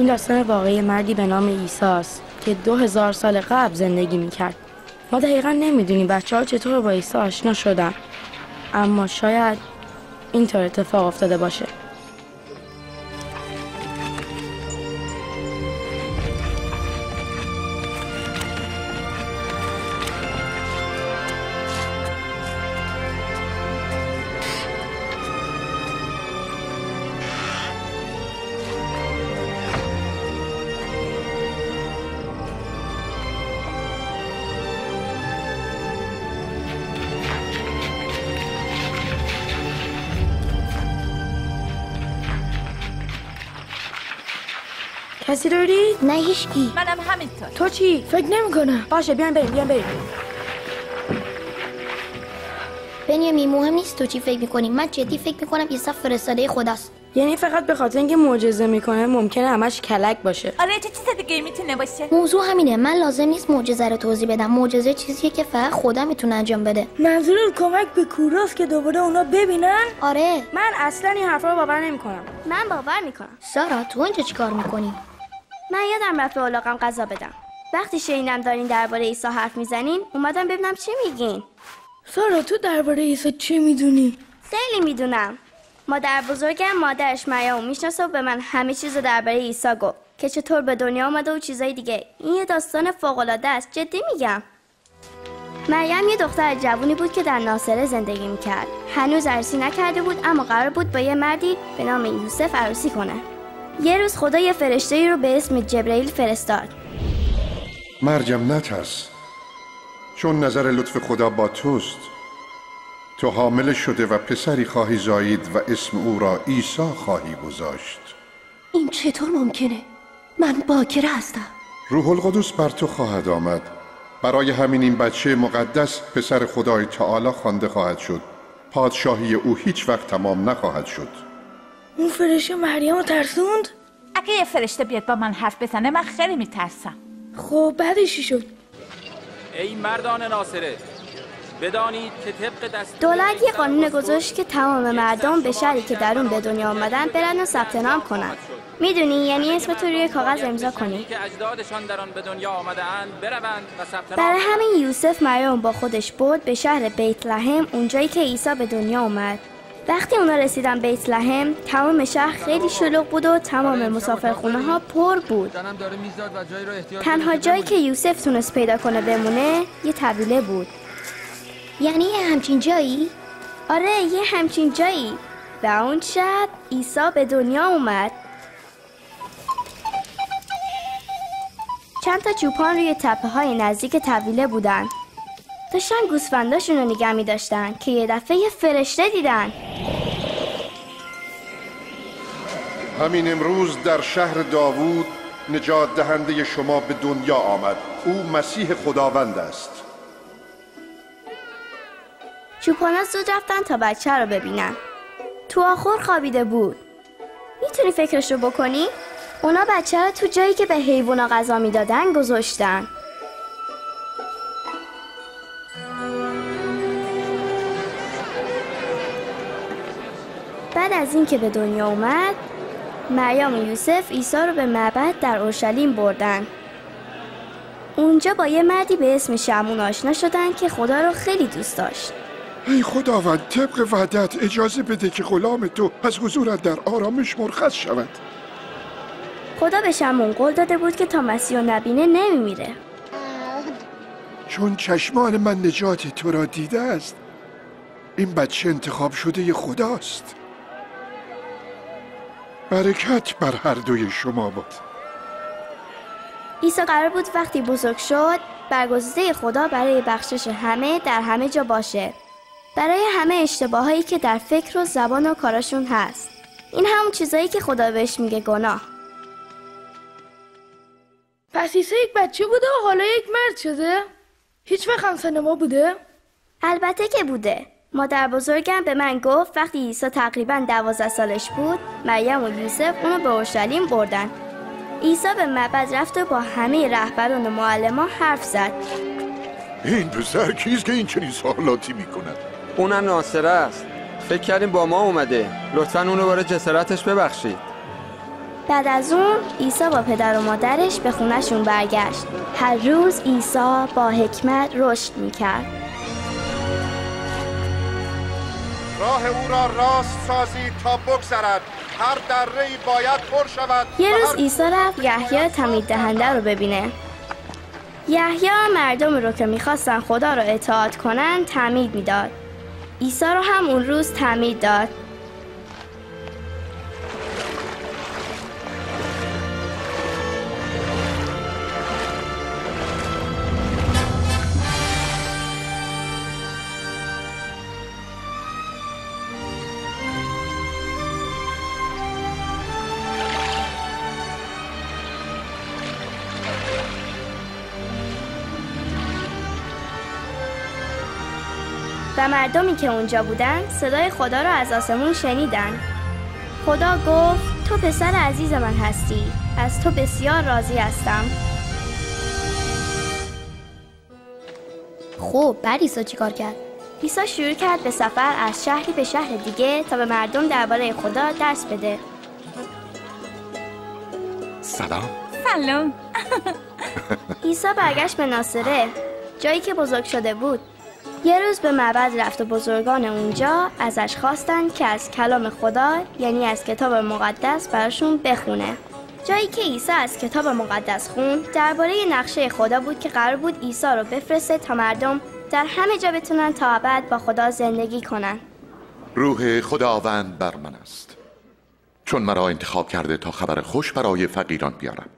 این داستان واقعی مردی به نام عیسی است که 2000 سال قبل زندگی میکرد. ما دقیقا نمیدونیم بچه‌ها چطور با عیسی آشنا شدن، اما شاید اینطور اتفاق افتاده باشه. کسی داری؟ نه هیچکی. منم همینطور. تو چی؟ فکر نمی‌کنم. باشه بیان بریم. بنیامین مهم نیست تو چی فکر می‌کنی. من جدی فکر می‌کنم عیسی فرستاده خداست. یعنی فقط به خاطر اینکه معجزه میکنه ممکنه همش کلک باشه؟ آره چه چیز دیگه میتونه باشه؟ موضوع همینه. من لازم نیست معجزه رو توضیح بدم. معجزه چیزیه که فقط خدا میتونه انجام بده. منظورت کمک به کوراست که دوباره اونا ببینن؟ آره. من اصلا این حرفا رو باور نمیکنم. من باور میکنم. سارا تو اینجا چیکار میکنی؟ من یادم رفت به الاغم غذا بدم. وقتی شنیدم دارین درباره عیسی حرف میزنین اومدم ببینم چی میگین. سارا تو درباره عیسی چی میدونی؟ خیلی میدونم. مادر بزرگم مادرش مریم میشناسه و به من همه چیزو درباره عیسی گفت که چطور به دنیا اومده و چیزای دیگه. این یه داستان فوق العاده است، جدی میگم. مریم یه دختر جوونی بود که در ناصره زندگی میکرد. هنوز عروسی نکرده بود اما قرار بود با یه مردی به نام یوسف عروسی کنه. یه روز خدا یه فرشته‌ای رو به اسم جبرئیل فرستاد. مریم نترس، چون نظر لطف خدا با توست. تو حامل شده و پسری خواهی زایید و اسم او را عیسی خواهی گذاشت. این چطور ممکنه؟ من باکره هستم. روح القدس بر تو خواهد آمد. برای همین این بچه مقدس پسر خدای تعالی خوانده خواهد شد. پادشاهی او هیچ وقت تمام نخواهد شد. اون فرشته مریم رو ترسوند؟ اگه یه فرشته بیاد با من حرف بزنه من خیلی میترسم. خب بعدش چی شد؟ ای مردان ناصره، بدانید که طبق دستور دولت یه قانون گذاشت که تمام مردم به شهری که در اون به دنیا آمدن برن و ثبت نام کنن. میدونی یعنی اسم تو روی کاغذ امضا کنی که اجدادشان در آن به دنیا آمده‌اند بروند و ثبت نام. برای همین یوسف مریم با خودش برد به شهر بیت لحم، اونجایی که عیسی به دنیا اومد. وقتی اونا رسیدن بیت لحم تمام شهر خیلی شلوغ بود و تمام مسافرخونه ها پر بود. تنها جایی که یوسف تونست پیدا کنه بمونه یه طویله بود. یعنی یه همچین جایی؟ آره یه همچین جایی. و اون شب عیسی به دنیا اومد. چند تا چوپان روی تپه های نزدیک طویله بودن. داشتن گوسفنداشون رو نگه می داشتن که یه دفعه یه فرشته دیدن. همین امروز در شهر داوود نجات دهنده شما به دنیا آمد. او مسیح خداوند است. چوپانا زود رفتن تا بچه رو ببینن. تو آخر خوابیده بود. میتونی فکرش رو بکنی؟ اونا بچه رو تو جایی که به حیوونا غذا میدادن گذاشتن. بعد از این که به دنیا اومد مریم و یوسف عیسی رو به معبد در اورشلیم بردن. اونجا با یه مردی به اسم شمعون آشنا شدن که خدا رو خیلی دوست داشت. ای خداوند، طبق وعدت اجازه بده که غلام تو از حضورت در آرامش مرخص شود. خدا به شمعون قول داده بود که تا مسیح نبینه نمیمیره. چون چشمان من نجات تو را دیده است، این بچه انتخاب شده خداست. برکت بر هر دوی شما باد. عیسی قرار بود وقتی بزرگ شد برگزیده خدا برای بخشش همه در همه جا باشه، برای همه اشتباهایی که در فکر و زبان و کاراشون هست. این همون چیزایی که خدا بهش میگه گناه. پس عیسی یک بچه بوده و حالا یک مرد شده؟ هیچ وقت همسن ما بوده؟ البته که بوده. مادر بزرگم به من گفت وقتی عیسی تقریباً 12 سالش بود مریم و یوسف اونو به اورشلیم بردن. عیسی به معبد رفت و با همه رهبران و معلمان حرف زد. این پسر کیست که این چنین سوالاتی میکند؟ اونم ناصره است. فکر کردیم با ما اومده. لطفاً اونو برای جسارتش ببخشید. بعد از اون عیسی با پدر و مادرش به خونهشون برگشت. هر روز عیسی با حکمت رشد میکرد. راه او را راست سازید تا بگذرد، هر دره‌ای باید پر شود. یه روز عیسی رفت یحیی تمید دهنده رو ببینه. یحیی مردم رو که میخواستن خدا رو اطاعت کنن تعمید میداد. عیسی رو هم اون روز تعمید داد. و مردمی که اونجا بودن صدای خدا را از آسمون شنیدن. خدا گفت تو پسر عزیز من هستی، از تو بسیار راضی هستم. خب بعد عیسی چی کار کرد؟ عیسی شروع کرد به سفر از شهری به شهر دیگه تا به مردم درباره خدا درس بده. سلام. سلام. عیسی برگشت به ناصره، جایی که بزرگ شده بود. یه روز به معبد رفت و بزرگان اونجا ازش خواستن که از کلام خدا یعنی از کتاب مقدس براشون بخونه. جایی که عیسی از کتاب مقدس خوند درباره نقشه خدا بود که قرار بود عیسی رو بفرسته تا مردم در همه جا بتونن تا ابد با خدا زندگی کنن. روح خداوند بر من است، چون مرا انتخاب کرده تا خبر خوش برای فقیران بیارم.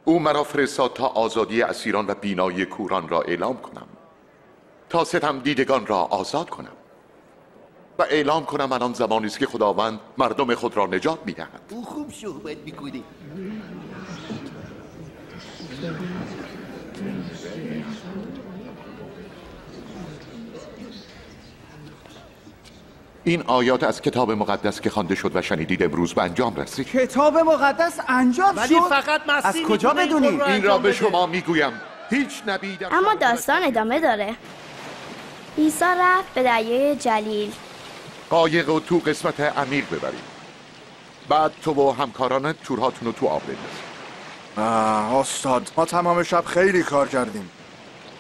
او مرا فرستاد تا آزادی اسیران و بینایی کوران را اعلام کنم، تا ستم دیدگان را آزاد کنم و اعلام کنم الان زمانی است که خداوند مردم خود را نجات می‌دهد. او خوب صحبت می‌کنه. این آیات از کتاب مقدس که خوانده شد و شنیدید امروز به انجام رسید. کتاب مقدس انجام ولی شد؟ فقط از کجا بدونی؟ این را به شما میگویم، هیچ نبی در اما داستان ادامه داره. عیسی رفت به دریای جلیل. قایق و تو قسمت عمیق ببرید، بعد تو و همکارانت تورهاتون رو تو آب بندازید. استاد ما تمام شب خیلی کار کردیم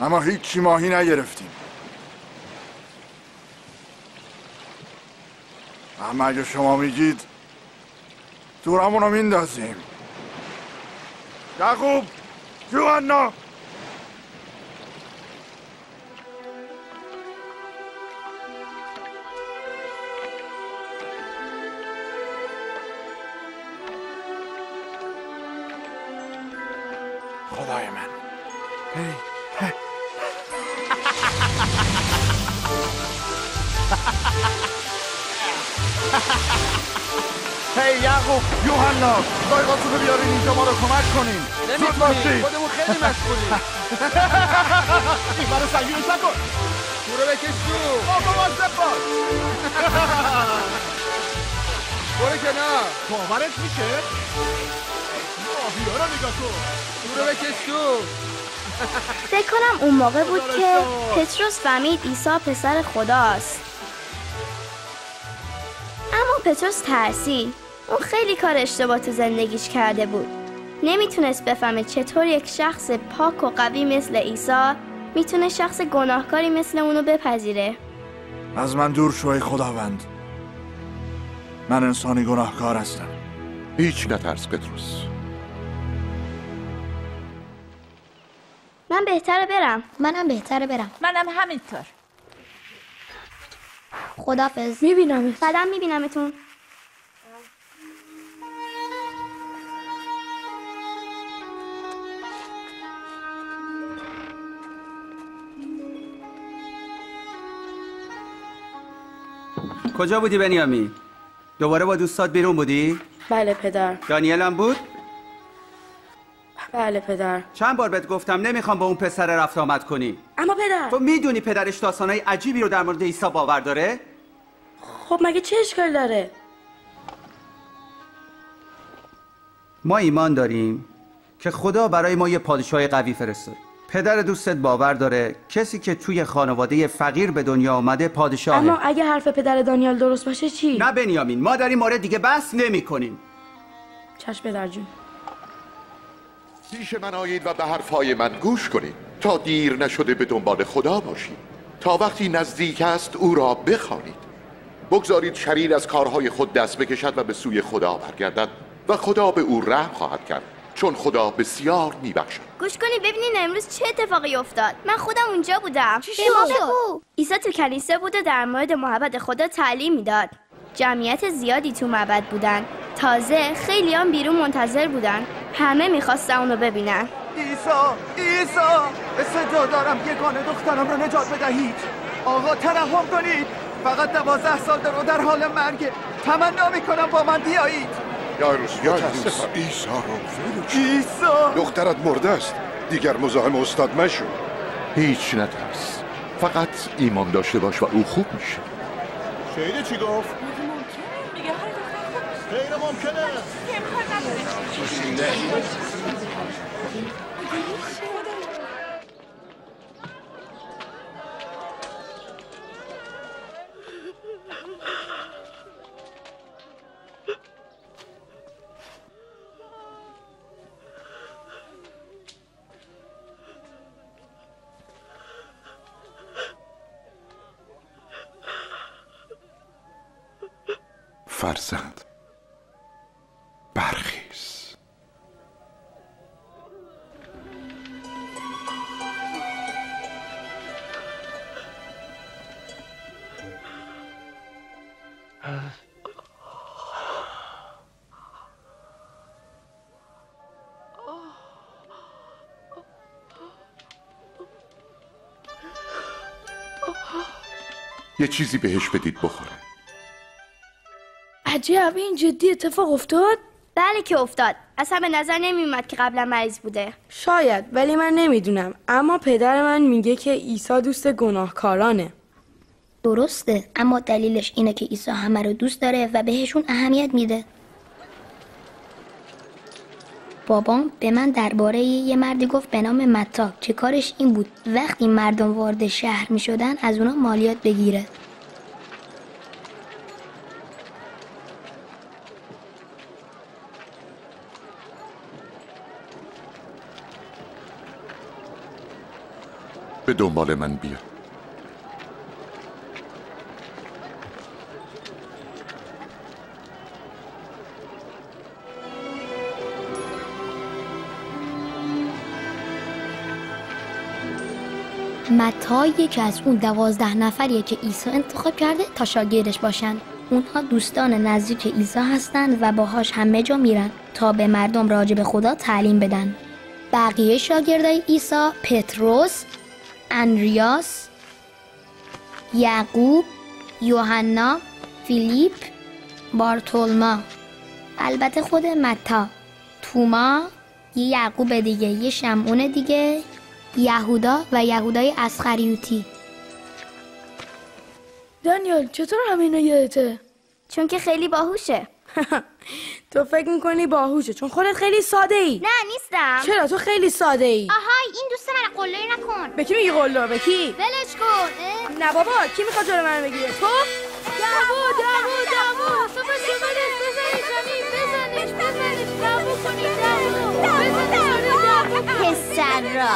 اما هیچی ماهی نگرفتیم. اما اگه شما میگید تورمون رو میندازیم. یعقوب، یوحنا، خدای من. هی یعقوب، یوحنا، قایقاتون رو بیارین اینجا ما رو کمک کنین. زود باشید. خودمون خیلی مشغولیم. این برای سنگینش نکن. تو رو بکش تو. بابا مواظب باش. برو کنار. باورت میشه؟ ماهیا رو نگاه کن. تو رو بکش تو. فکر کنم اون موقع بود که پتروس فهمید عیسی پسر خداست. اما پتروس ترسید. اون خیلی کار اشتباه تو زندگیش کرده بود. نمیتونست بفهمه چطور یک شخص پاک و قوی مثل عیسی میتونه شخص گناهکاری مثل اونو بپذیره. از من دور شو ای خداوند. من انسانی گناهکار هستم. هیچ نترس پتروس. من بهتره برم. منم بهتره برم. منم همینطور. خدافظ. میبینمت. بعدم میبینمتون. کجا بودی بنیامین؟ دوباره با دوستات بیرون بودی؟ بله پدر. دانیل هم بود؟ بله پدر. چند بار بهت گفتم نمیخوام با اون پسر رفت آمد کنی. اما پدر تو میدونی پدرش داستانای عجیبی رو در مورد عیسی باور داره؟ خب مگه چه اشکال داره؟ ما ایمان داریم که خدا برای ما یه پادشاه قوی فرستاد. پدر دوستت باور داره کسی که توی خانواده فقیر به دنیا آمده پادشاهه. اما اگه حرف پدر دانیال درست باشه چی؟ نه بنیامین، ما در این مورد دیگه بحث نمی کنیم. چشم پدر جون. پیش من آیید و به حرفای من گوش کنید تا دیر نشده به دنبال خدا باشید، تا وقتی نزدیک است او را بخوانید. بگذارید شریر از کارهای خود دست بکشد و به سوی خدا برگردد و خدا به او رحم خواهد کرد، چون خدا بسیار میبخشد. گوش کنید ببینین امروز چه اتفاقی افتاد. من خودم اونجا بودم. چی شد؟ عیسی تو کنیسه بود و در مورد محبت خدا تعلیم میداد. جمعیت زیادی تو معبد بودن. تازه خیلی هم بیرون منتظر بودن. همه میخواستن اونو ببینن. عیسی به صدا دارم، یگانه دخترم رو نجات بدهید. آقا ترحم کنید، فقط 12 سال در حال مرگه. تمنا میکنم با من بیایید. یایروس عیسی رو عیسی دخترت مرده است، دیگر مزاحم استاد مشو. هیچ نترس، فقط ایمان داشته باش و او خوب میشه. شهیده چی گفت؟ میگه حال دختر خوب غیر ممکنه. امکان نداره. فرزند برخیز. یه چیزی بهش بدید بخوره. عجب، این جدی اتفاق افتاد؟ بله که افتاد. اصلا به نظر نمیومد که قبلا مریض بوده. شاید، ولی من نمیدونم. اما پدر من میگه که عیسی دوست گناهکارانه. درسته، اما دلیلش اینه که عیسی همه رو دوست داره و بهشون اهمیت میده. بابام به من درباره یه مردی گفت به نام متی که کارش این بود وقتی مردم وارد شهر میشدن از اونا مالیات بگیره. به دنبال من بیا. متی یکی از اون 12 نفریه که عیسی انتخاب کرده تا شاگردش باشن. اونها دوستان نزدیک عیسی هستند و باهاش همه جا میرن تا به مردم راجع به خدا تعلیم بدن. بقیه شاگردای عیسی پتروس، اندریاس، یعقوب، یوحنا، فیلیپ، بارتولما، البته خود متی، توما، یه یعقوب دیگه، یه شمعون دیگه، یهودا و یهودای اسخریوتی. دانیال چطور همینا یادته؟ چون که خیلی باهوشه. تو فکر میکنی باهوشه چون خودت خیلی ساده ای. نه نیستم. چرا تو خیلی ساده ای؟ آهای این دوست من قله‌ای نکن. به کی میگی قلو؟ به کی؟ ولش کن. نه بابا، کی میخواد جلو من بگیره؟ تو؟ دعوا تو بزنیش دعوا کنید دعوا پسر را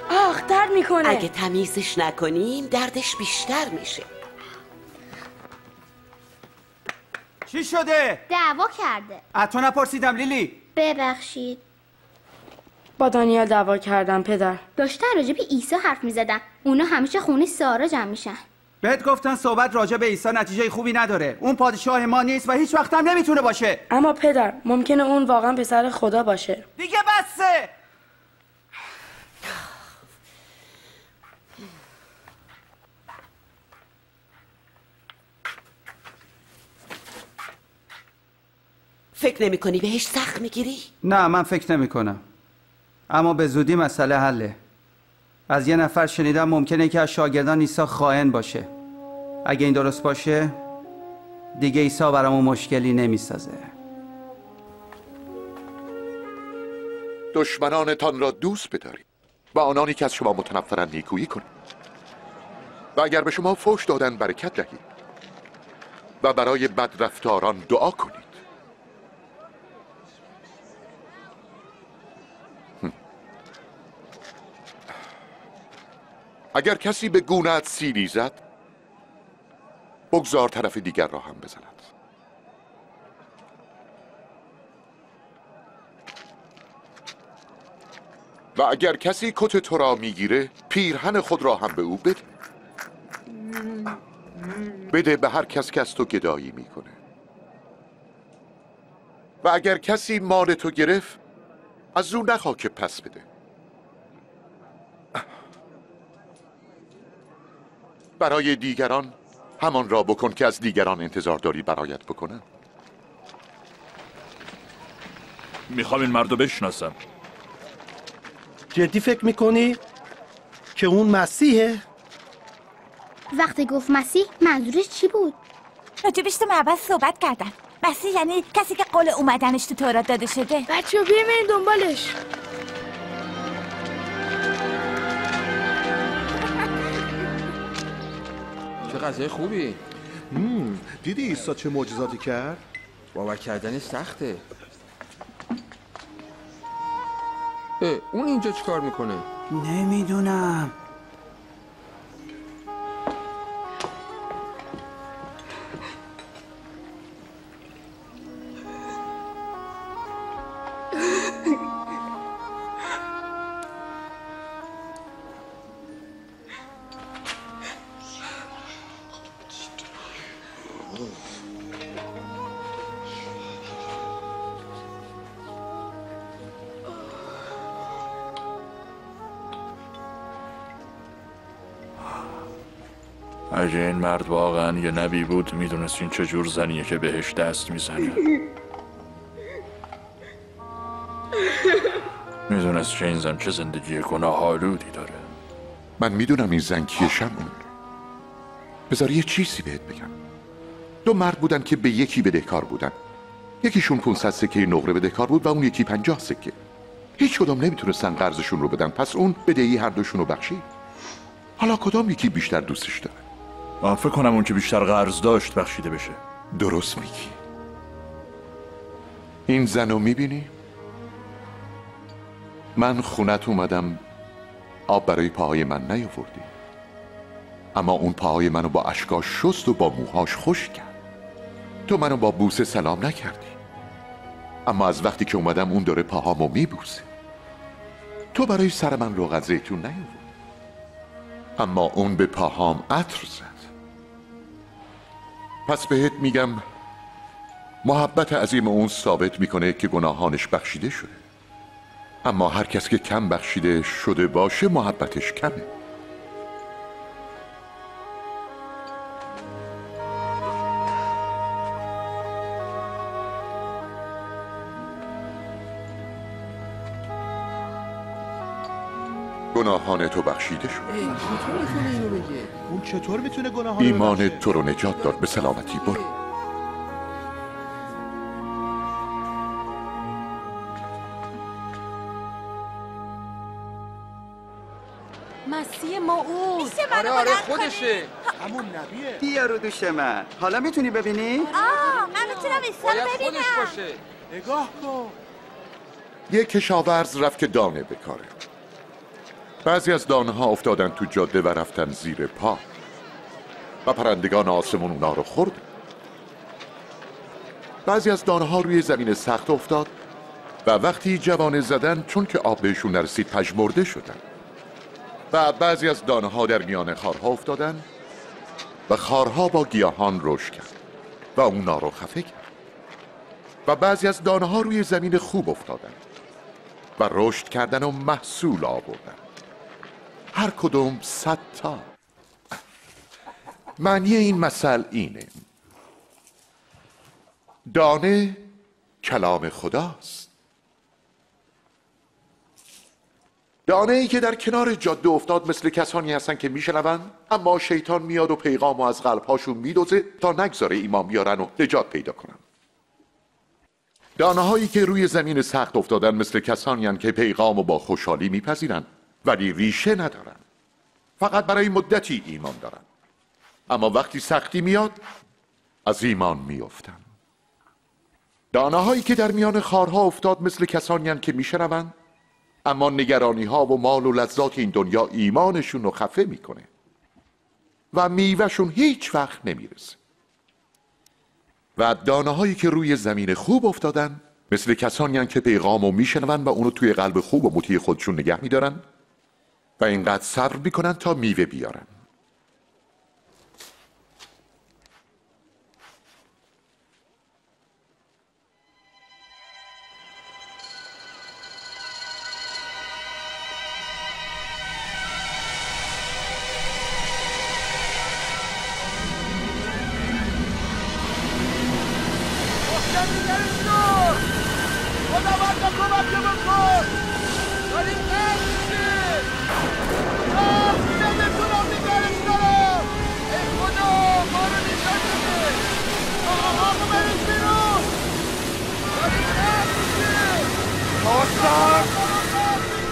آخ درد میکنه. اگه تمیزش نکنیم دردش بیشتر میشه. چی شده؟ دعوا کرده. از تو نپرسیدم لیلی. ببخشید. با دانیال دعوا کردم پدر. داشتن راجع به عیسی حرف میزدن. اونا همیشه خونه سارا جمع میشن. بهت گفتن صحبت راجع به عیسی نتیجه خوبی نداره. اون پادشاه ما نیست و هیچ وقت هم نمیتونه باشه. اما پدر ممکنه اون واقعا پسر خدا باشه. دیگه بسه. فکر نمی کنی بهش سخت میگیری؟ نه من فکر نمی کنم. اما به زودی مسئله حله. از یه نفر شنیدم ممکنه که از شاگردان عیسی خائن باشه. اگه این درست باشه دیگه عیسی برامون مشکلی نمیسازه. دشمنانتان را دوست بدارید با آنانی که از شما متنفرند نیکویی کنید و اگر به شما فحش دادن برکت دهید و برای بدرفتاران دعا کنید. اگر کسی به گونه‌ات سیلی زد، بگذار طرف دیگر را هم بزند. و اگر کسی کت تو را میگیره، پیرهن خود را هم به او بده. بده به هر کس که از تو گدایی میکنه. و اگر کسی مال تو گرفت، از او نخواه که پس بده. برای دیگران همان را بکن که از دیگران انتظار داری برایت بکنن. میخوام این مردو بشناسم. جدی فکر میکنی که اون مسیحه؟ وقتی گفت مسیح منظورش چی بود؟ راجبش تو معبد صحبت کردن. مسیح یعنی کسی که قول اومدنش تو تورات داده شده. بچه بیایم این دنبالش. چه غذای خوبی. دیدی عیسی چه معجزاتی کرد؟ باور کردنش سخته. اون اینجا چیکار میکنه؟ نمیدونم. اگه این مرد واقعا یه نبی بود میدونست این چه جور زنیه که بهش دست میزنه. میدونست که این زن چه زندگی گناه‌آلودی داره. من میدونم این زن کیه شمعون. بذار یه چیزی بهت بگم. 2 مرد بودن که به یکی بدهکار بودن. یکیشون 500 سکه نقره بدهکار بود و اون یکی 50 سکه. هیچ کدوم نمیتونستن قرضشون رو بدن، پس اون بدهی هر دوشون رو بخشید. حالا کدام یکی بیشتر دوستش داره؟ من فکر کنم اون که بیشتر قرض داشت بخشیده بشه. درست میگی. این زن رو میبینی؟ من خونت اومدم آب برای پاهای من نیاوردی، اما اون پاهای منو با اشکاش شست و با موهاش خشک کرد. تو منو با بوسه سلام نکردی، اما از وقتی که اومدم اون داره پاهامو میبوسه. تو برای سر من روغن زیتون نیاوردی، اما اون به پاهام عطر زد. پس بهت میگم محبت عظیم اون ثابت میکنه که گناهانش بخشیده شده، اما هر کس که کم بخشیده شده باشه محبتش کمه. گناهان تو بخشیده شد. چطور میتونه اینو بگه؟ اون چطور میتونه گناهان رو ایمان تو رو نجات داد. به سلامتی برو. مسیح موعود. آره خودشه. همون نبیه. بیا رو دوش من. حالا میتونی ببینی؟ من میتونم ایسا رو ببینم. خودش باشه. نگاه کن. یک کشاورز رفت که دانه بکاره. بعضی از دانه ها افتادن تو جاده و رفتن زیر پا و پرندگان آسمون اونا رو خوردن. بعضی از دانه ها روی زمین سخت افتاد و وقتی جوانه زدن چون که آب بهشون نرسید پژمرده شدن. و بعضی از دانه ها در میان خارها افتادن و خارها با گیاهان رشد کرد و اونا رو خفه کرد. و بعضی از دانه ها روی زمین خوب افتادن و رشد کردن و محصول آوردن، هر کدوم 100 تا. معنی این مثل اینه: دانه کلام خداست. دانه ای که در کنار جاده افتاد مثل کسانی هستن که میشنون، اما شیطان میاد و پیغامو از قلبهاشون میدوزه تا نگذاره ایمان بیارن و نجات پیدا کنن. دانه هایی که روی زمین سخت افتادن مثل کسانی هستن که پیغامو با خوشحالی میپذیرن، ولی ریشه ندارن. فقط برای مدتی ایمان دارن، اما وقتی سختی میاد از ایمان میافتن. دانه‌هایی که در میان خارها افتاد مثل کسانی هستند که میشنوند، اما نگرانی‌ها و مال و لذات این دنیا ایمانشون رو خفه میکنه و میوهشون هیچ وقت نمیرسه. و دانه‌هایی که روی زمین خوب افتادن مثل کسانی هستند که پیغامو میشنوند و اونو توی قلب خوب و مطیع خودشون نگه میدارن و اینقدر صبر میکنن تا میوه بیارن.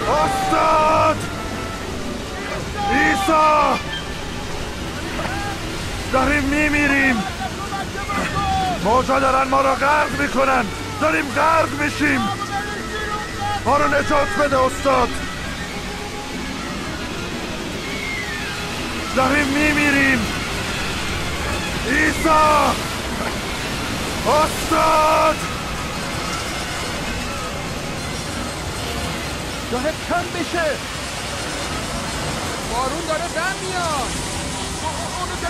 استاد! عیسی! داریم میمیریم. موجا دارن ما را غرق میکنن. داریم غرق میشیم. ما رو نجات بده استاد. داریم میمیریم. عیسی! استاد! داره کم بشه. بارون داره دم میاد.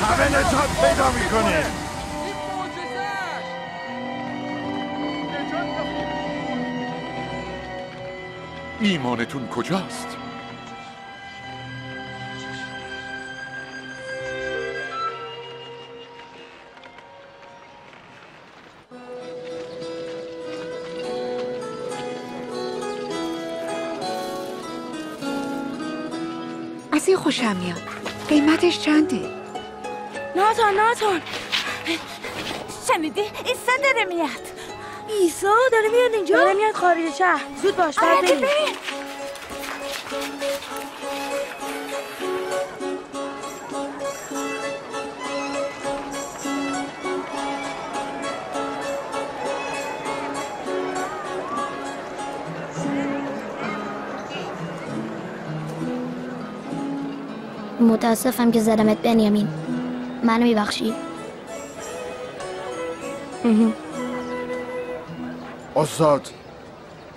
همه نجات پیدا میکنه. ایمانتون کجاست؟ از این خوشم میاد. قیمتش چنده؟ ناتان شنیدی؟ عیسی داره میاد. عیسی داره میاد اینجا؟ داره میاد خارج شهر. زود باش بریم. متاسفم که زدمت بنیامین. منو میبخشی؟ استاد،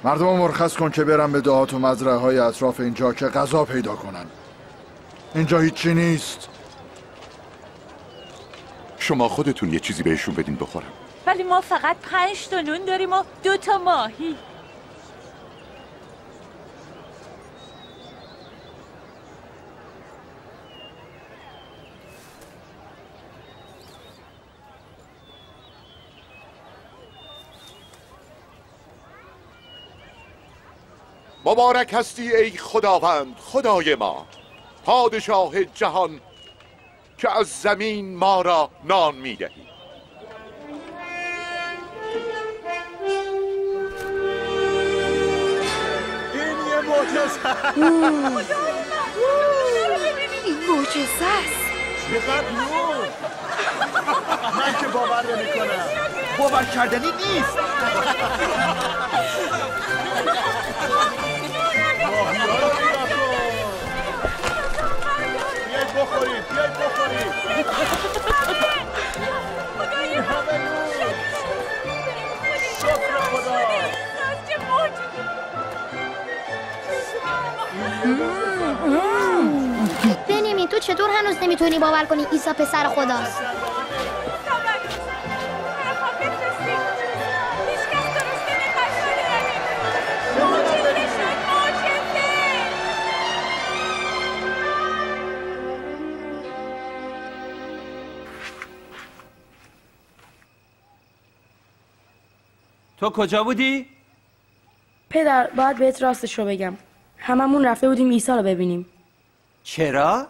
مردم رو مرخص کن که برن به دهات و مزرعه های اطراف اینجا که غذا پیدا کنن. اینجا هیچی نیست. شما خودتون یه چیزی بهشون بدین بخورم. ولی ما فقط 5 تا نون داریم و 2 تا ماهی. مبارک هستی ای خداوند، خدای ما، پادشاه جهان که از زمین ما را نان میدهی. این یه معجزه است. این معجزه است. چقدر نور! من که باور نمی‌کنم. باور کردنی نیست. بخورید، بیاید بخورید. این همه نور. شکر خدا. بنیامین تو چطور هنوز نمیتونی باور کنی عیسی پسر خداست؟ تو کجا بودی؟ پدر باید بهت راستش رو بگم. هممون رفته بودیم عیسی رو ببینیم. چرا؟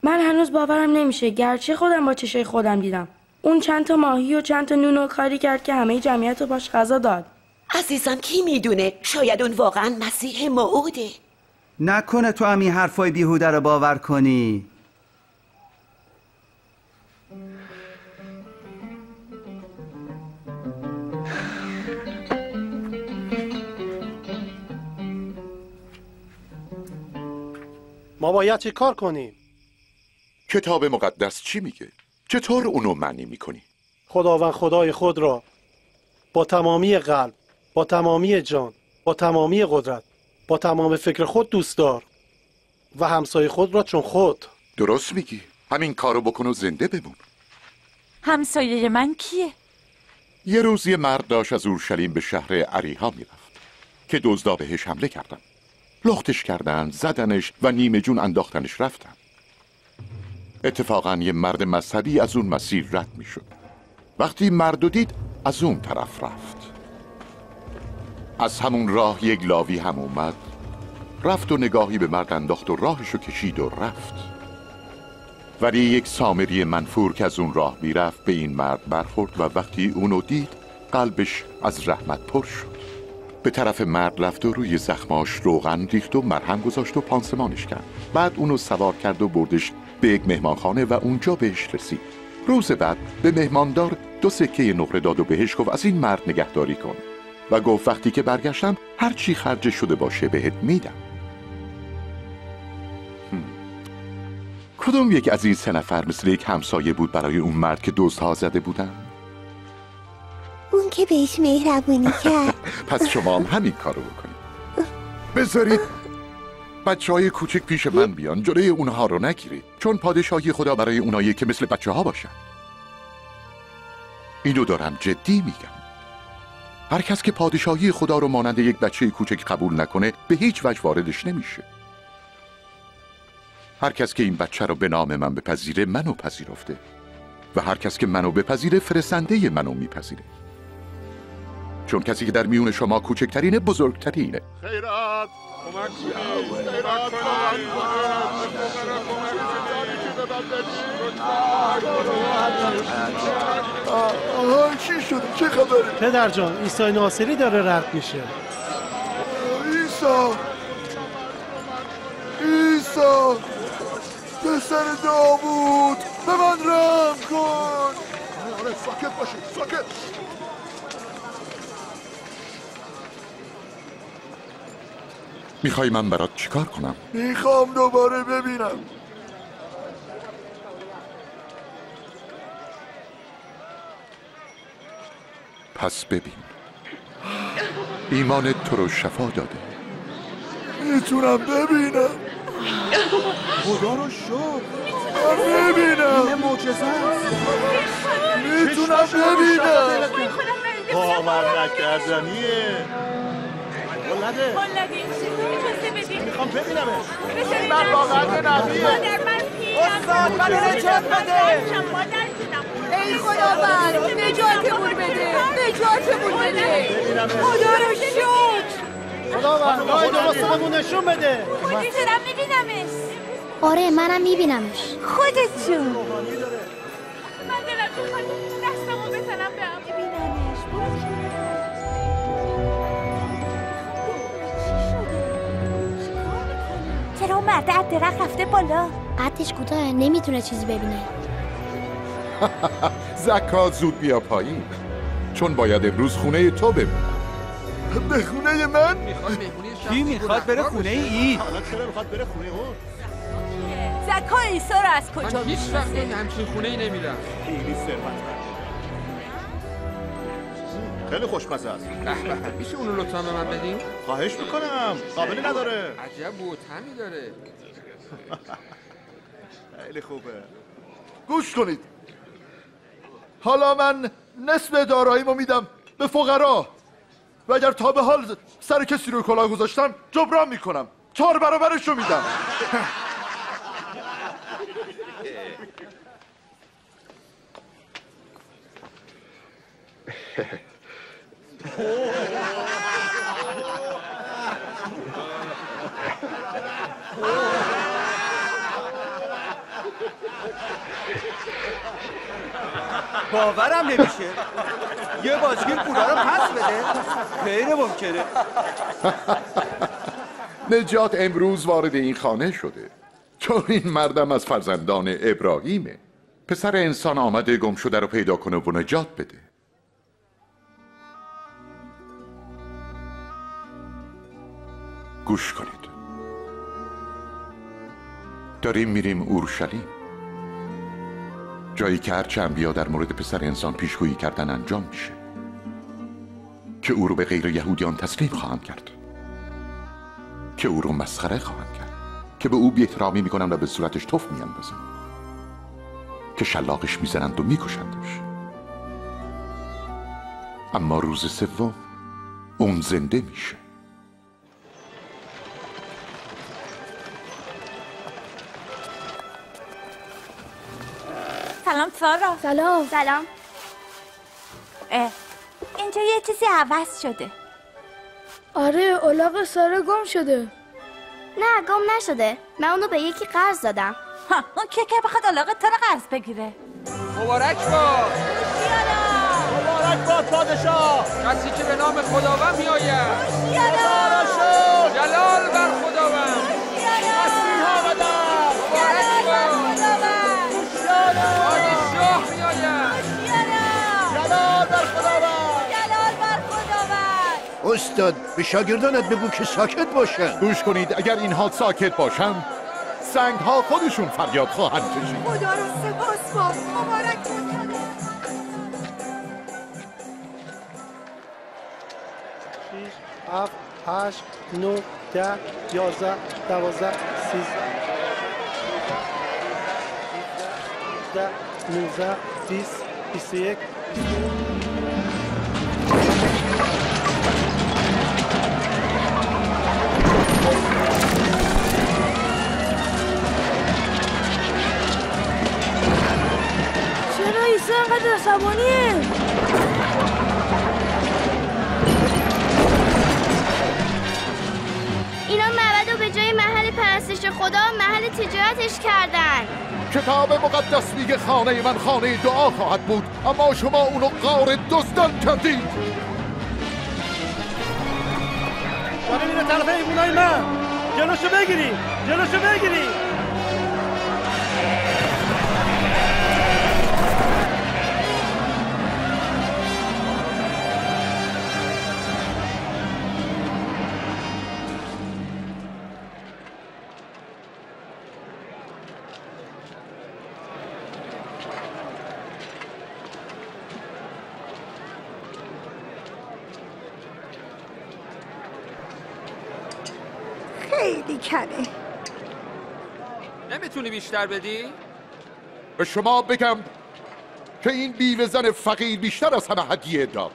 من هنوز باورم نمیشه، گرچه خودم با چشای خودم دیدم. اون چند تا ماهی و چند تا نون و کاری کرد که همه جمعیت رو باش غذا داد. عزیزم کی میدونه؟ شاید اون واقعا مسیح موعوده. نکنه تو همین حرفای بیهوده رو باور کنی. ما باید چه کار کنیم؟ کتاب مقدس چی میگه؟ چطور اونو معنی میکنی؟ خداوند خدای خود را با تمامی قلب، با تمامی جان، با تمامی قدرت، با تمام فکر خود دوست دار و همسایه خود را چون خود. درست میگی. همین کارو بکن و زنده بمون. همسایه من کیه؟ یه روز یه مرد داشت از اورشلیم به شهر اریحا میرفت که دزدا بهش حمله کردن. لختش کردن، زدنش و نیمه جون انداختنش رفتن. اتفاقا یه مرد مذهبی از اون مسیر رد میشد. وقتی مردو دید از اون طرف رفت. از همون راه یک لاوی هم اومد، رفت و نگاهی به مرد انداخت و راهشو کشید و رفت. ولی یک سامری منفور که از اون راه میرفت به این مرد برخورد و وقتی اونو دید قلبش از رحمت پر شد. به طرف مرد رفت و روی زخماش روغن ریخت و مرهم گذاشت و پانسمانش کرد. بعد اونو سوار کرد و بردش به یک مهمانخانه و اونجا بهش رسید. روز بعد به مهماندار 2 سکه نقره داد و بهش گفت از این مرد نگهداری کن و گفت وقتی که برگشتم هر چی خرج شده باشه بهت میدم. کدوم یک از این 3 نفر مثل یک همسایه بود برای اون مرد که دزدها زده بودن؟ اون که بهش مهربونی کرد. پس شما هم همین کارو بکنید. بذارید بچه‌های کوچک پیش من بیان، جلوی اونها رو نگیرید، چون پادشاهی خدا برای اونایی که مثل بچه‌ها باشن. اینو دارم جدی میگم. هر کس که پادشاهی خدا رو مانند یک بچه کوچک قبول نکنه به هیچ وجه واردش نمیشه. هر کس که این بچه رو به نام من بپذیره منو پذیرفته و هر کس که منو بپذیره فرستنده منو میپذیره. چون کسی که در میون شما کوچکترینه بزرگترینه. خیرات کمک کنید. خیرات چی شده؟ چه خبره؟ پدر جان عیسی ناصری داره رد میشه. عیسی پسر داوود به من رحم کن. آره ساکت باشید ساکت. میخوای من برات چیکار کنم؟ میخوام دوباره ببینم. پس ببین، ایمان تو رو شفا داده. میتونم ببینم. خدا رو شکر. من ببینم. این معجزه است. میتونم ببینم. باور نکردنیه. ولده میخوام ببینمش. من واقعا نبیه. استاد منو نجات بده. ای خداوند نجاتمون بده. نجاتمون بده. خدا رو شکر. خداوند راه درستمون نشون بده. میتونم ببینمش. آره منم میبینمش. خودت جون. من دلم میخواد دستمو بزنم به هم ببینمش. چرا اون مرد از درخت رفته بالا؟ قدش کوتاه نمیتونه چیزی ببینه. زکا زود بیا پایین، چون باید امروز خونه تو بمونه. به خونه من؟ کی میخواد بره خونه ای؟ حالا چرا میخواد بره خونه اون؟ زکا عیسی رو از کجا من هیچ وقت همچین خونه ای نمیرم. خیلی ثروتمند. خیلی خوشمزه است. میشه اونو لطفا به من بدین؟ خواهش میکنم. قابلی نداره. عجب بوتمی داره. خیلی خوبه. گوش کنید. حالا من نصف داراییمو میدم به فقرا و اگر تا به حال سر کسی رو کلاه گذاشتم جبران میکنم. 4 برابرش رو میدم. باورم نمیشه. یه بازیگر پولا رو پس بده؟ غیر ممکنه. نجات امروز وارد این خانه شده، چون این مردم از فرزندان ابراهیمه. پسر انسان آمده گم شده رو پیدا کنه و نجات بده. گوش کنید، داریم میریم اورشلیم، جایی که هرچه انبیا در مورد پسر انسان پیشگویی کردن انجام میشه، که او رو به غیر یهودیان تسلیم خواهند کرد، که او رو مسخره خواهند کرد، که به او بی‌احترامی میکنن و به صورتش تف میاندازن، که شلاقش میزنند و میکشندش. اما روز سوم اون زنده میشه. سلام سارا. سلام. اینجا یه چیزی عوض شده. آره، الاغ سارا گم شده. نه، گم نشده. من اونو به یکی قرض دادم. اون که بخواد الاغ تو رو قرض بگیره. مبارک باد. مبارک باد پادشاه. کسی که به نام خداوند میآید. جلال بر خداوند. مسیح آمدم. مبارک باد. پادشاه میآید. جلال بر خداوند. جلال بر خداوند. استاد به شاگردانت بگو که ساکت باشن. گوش کنید، اگر اینها ساکت باشن سنگ ها خودشون فریاد خواهند کشید. خدا رو سپاس باد. مبارک باد. 6 7 8 9 10 11 12 13 19 20 21 چرا عیسی انقدر عصبانیه؟ اینا معبد رو به جای محل پرستش خدا محل تجارتش کردن. کتاب مقدس میگه خانه من خانه دعا خواهد بود، اما شما اونو غار دزدان کردید. داره میره طرف ایمونای من. جلوشو بگیری. خیلی کمه. نمیتونی بیشتر بدی؟ به شما بگم که این بیوه زن فقیر بیشتر از همه هدیه داد،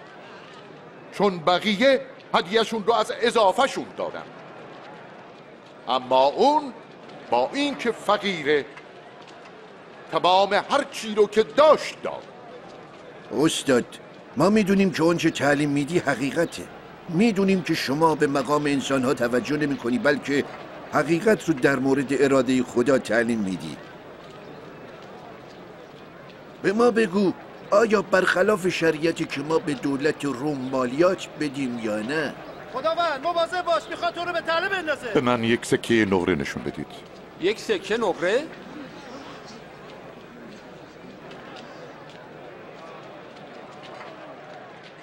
چون بقیه هدیهشون رو از اضافهشون دادن، اما اون با این که فقیره تمام هر چی رو که داشت داد. استاد ما میدونیم که اونچه تعلیم میدی حقیقته. میدونیم که شما به مقام انسانها توجه نمی کنی، بلکه حقیقت رو در مورد اراده خدا تعلیم میدی. به ما بگو آیا برخلاف شریعتی که ما به دولت روم مالیات بدیم یا نه؟ خداوند مواظب باش، میخواد تو رو به تله بندازه. به من یک سکه نقره نشون بدید. یک سکه نقره؟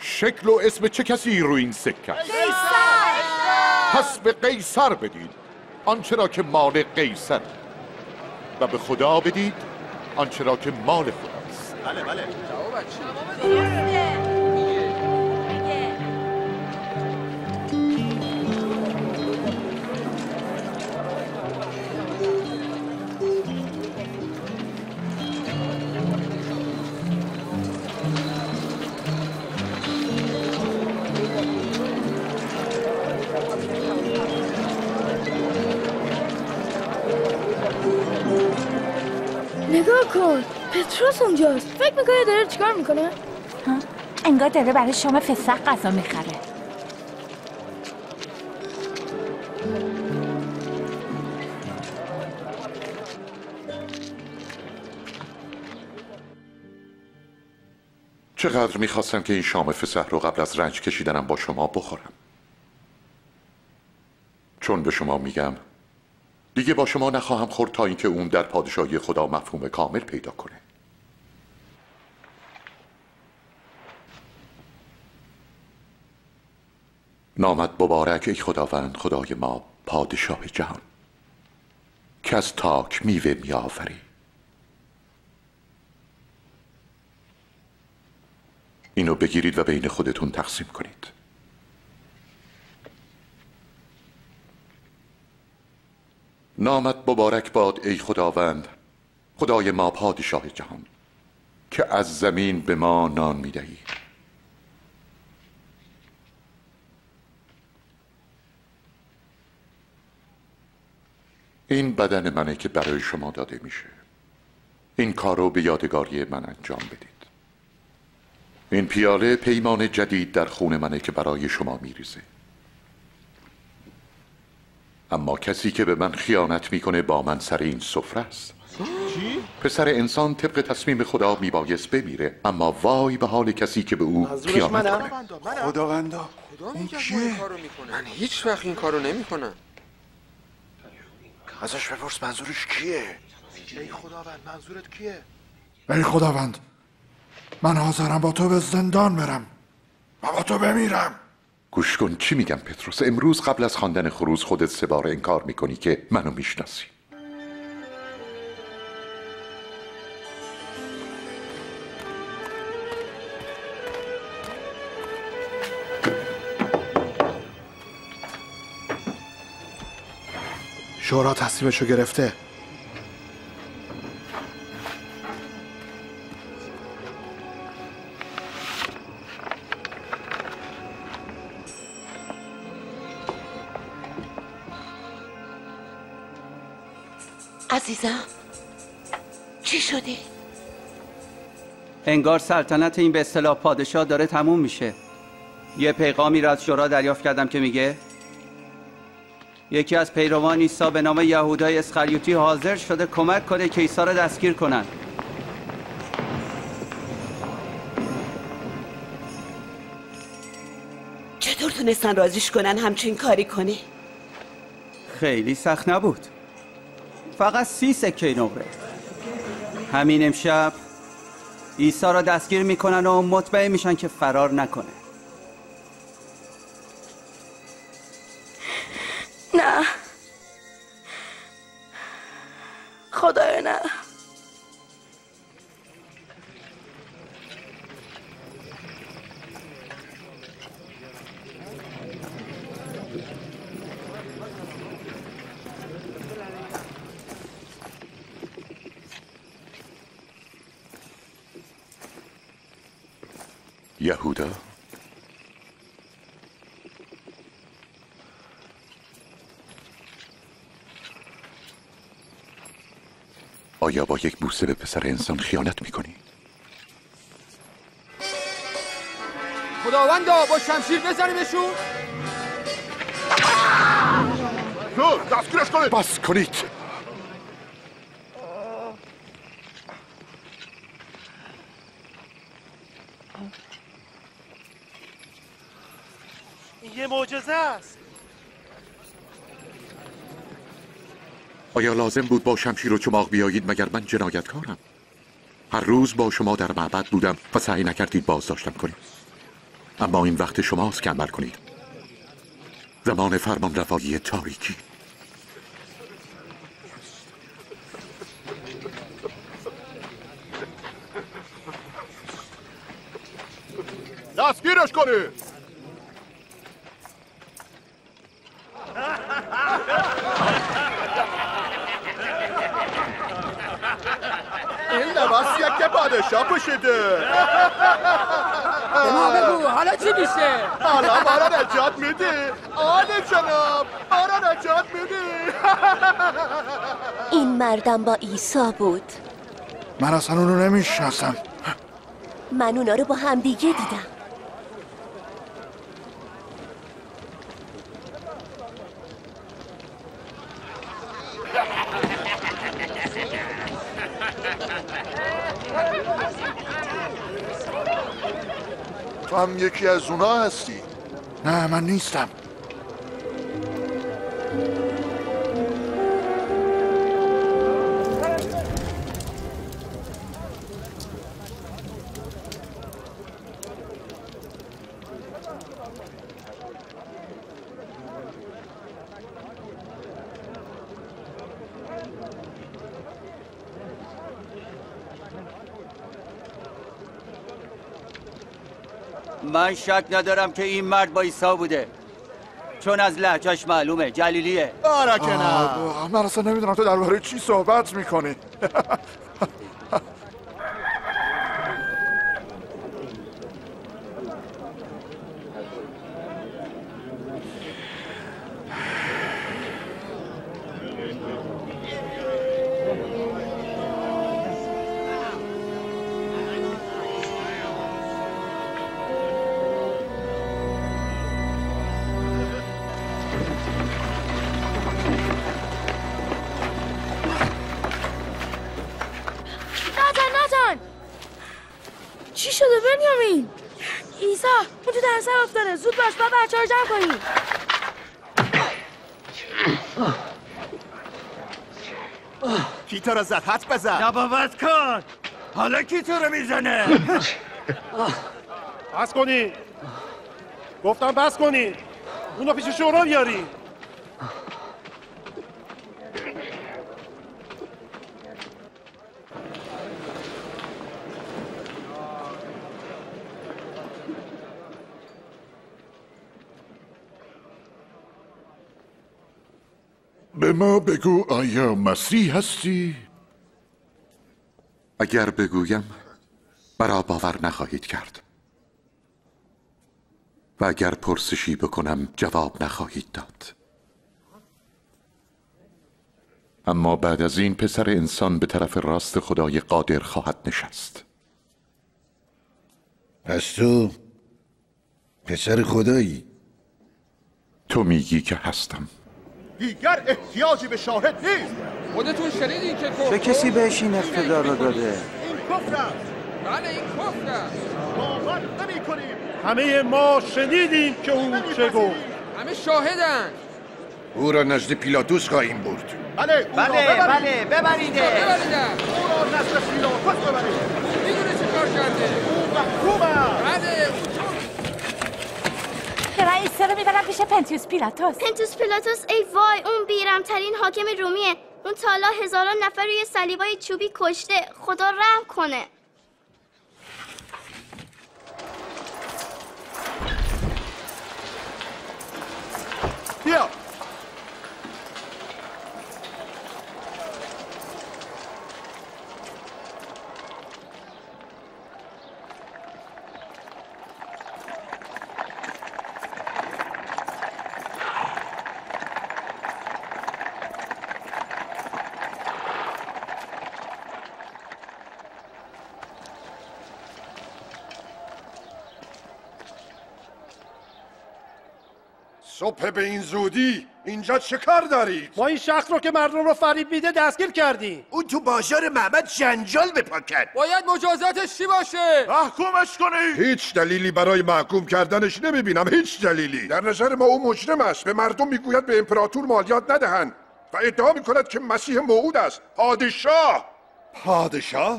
شکل و اسم چه کسی رو این سکه است؟ پس به قیصر بدید آنچه را که مال قیصر، و به خدا بدید آنچه را که مال خداست. بله. نگاه کن، پتروس اونجاست. فکر میکنه داره چیکار میکنه؟ انگار داره برای شام فسح غذا میخره. چقدر میخواستم که این شام فسح رو قبل از رنج کشیدنم با شما بخورم، چون به شما میگم دیگه با شما نخواهم خورد تا اینکه اون در پادشاهی خدا مفهوم کامل پیدا کنه. نامت مبارک ای خداوند خدای ما پادشاه جهان که از تاک میوه میآفری. اینو بگیرید و بین خودتون تقسیم کنید. نامت مبارک باد ای خداوند خدای ما پادشاه جهان که از زمین به ما نان میدهی. این بدن منه که برای شما داده میشه. این کارو به یادگاری من انجام بدید. این پیاله پیمان جدید در خون منه که برای شما میریزه. اما کسی که به من خیانت میکنه با من سر این سفره است. چی؟ پسر انسان طبق تصمیم خدا میبایست بمیره، اما وای به حال کسی که به او خیانت کنه. خداوندا این کیه؟ من هیچ وقت این کارو نمیکنم. ازش بپرس منظورش کیه؟ ای خداوند منظورت کیه؟ ای خداوند من حاضرم با تو به زندان برم و با تو بمیرم. گوش کن چی میگم پتروس. امروز قبل از خواندن خروج خودت 3 بار انکار میکنی که منو میشناسی. شورا تصمیمشو گرفته. عزیزم چی شدی؟ انگار سلطنت این به اصطلاح پادشاه داره تموم میشه. یه پیغامی را از شورا دریافت کردم که میگه یکی از پیروان عیسی به نام یهودای اسخریوطی حاضر شده کمک کنه که عیسی را دستگیر کنن. چطور تونستن راضیش کنن همچین کاری کنی؟ خیلی سخت نبود. فقط 30 سکه نقره. همین امشب عیسی را دستگیر میکنن و مطمئن میشن که فرار نکنه. نه خدایا نه. یهودا آیا با یک بوسه به پسر انسان خیانت میکنی؟ خداوندا با شمشیر بزنیمشون. تو دستگیرش کنید. بس کنید. یه معجزه است. آیا لازم بود با شمشیر و چماق بیایید مگر من جنایتکارم؟ هر روز با شما در معبد بودم و سعی نکردید بازداشتم کنید. اما این وقت شماست که عمل کنید. زمان فرمان روایی تاریکی. دستگیرش کنید. این لباسیه که پادشاه پوشیده. به ما بگو حالا چی میشه؟ حالا ما را نجات میدی؟ آله جناب ما را نجات میدی؟ این مردم با عیسی بود. من اصلا اونو نمیشناسم. من اونا رو با همدیگه دیدم. تو هم یکی از اونا هستی؟ نه من نیستم. من شک ندارم که این مرد با عیسی بوده، چون از لهجهش معلومه جلیلیه. آره که نه. من اصلا نمیدونم تو درباره چی صحبت میکنی. چی شده بنیامین؟ عیسی اون تو در سر افتاده. زود باش با بچه ها رو جمع کنیم. کی تو رو زد؟ حد بزن. نباوت کن. حالا کی تو رو میزنه؟ بس کنی. گفتم بس کنی. اونو پیش شورا بیاری. به ما بگو آیا مسیح هستی؟ اگر بگویم مرا باور نخواهید کرد و اگر پرسشی بکنم جواب نخواهید داد. اما بعد از این پسر انسان به طرف راست خدای قادر خواهد نشست. پس تو پسر خدایی؟ تو میگی که هستم. دیگر احتیاجی به شاهد نیست. خودتون شنیدین که کفر؟ چه کسی بهش این اقتدار رو داده؟ این کفر است. بله این کفر است. باور نمی‌کنیم. همه ما شنیدیم که اون چه گفت. همه شاهدن. او را نزد پیلاتوس خواهیم برد. بله ببریده. او را نزد پیلاتوس ببرید. میدونه چه کار کرده. او محکوم است. بله من عیسی رو میبرم پیش پنتیوس پیلاتوس. پنتیوس پیلاتوس ای وای، اون بیرمترین حاکم رومیه. اون تالا هزاران نفر روی صلیبای چوبی کشته. خدا رحم کنه. بیا. صبح به این زودی اینجا چه کار دارید؟ ما این شخص رو که مردم رو فریب میده دستگیر کردیم. اون تو بازار معبد جنجال بپا کرد. باید مجازاتش چی باشه؟ محکومش کنید. هیچ دلیلی برای محکوم کردنش نمیبینم. هیچ دلیلی. در نظر ما او مجرم است. به مردم میگوید به امپراتور مالیات ندهند و ادعا میکند که مسیح موعود است. پادشاه؟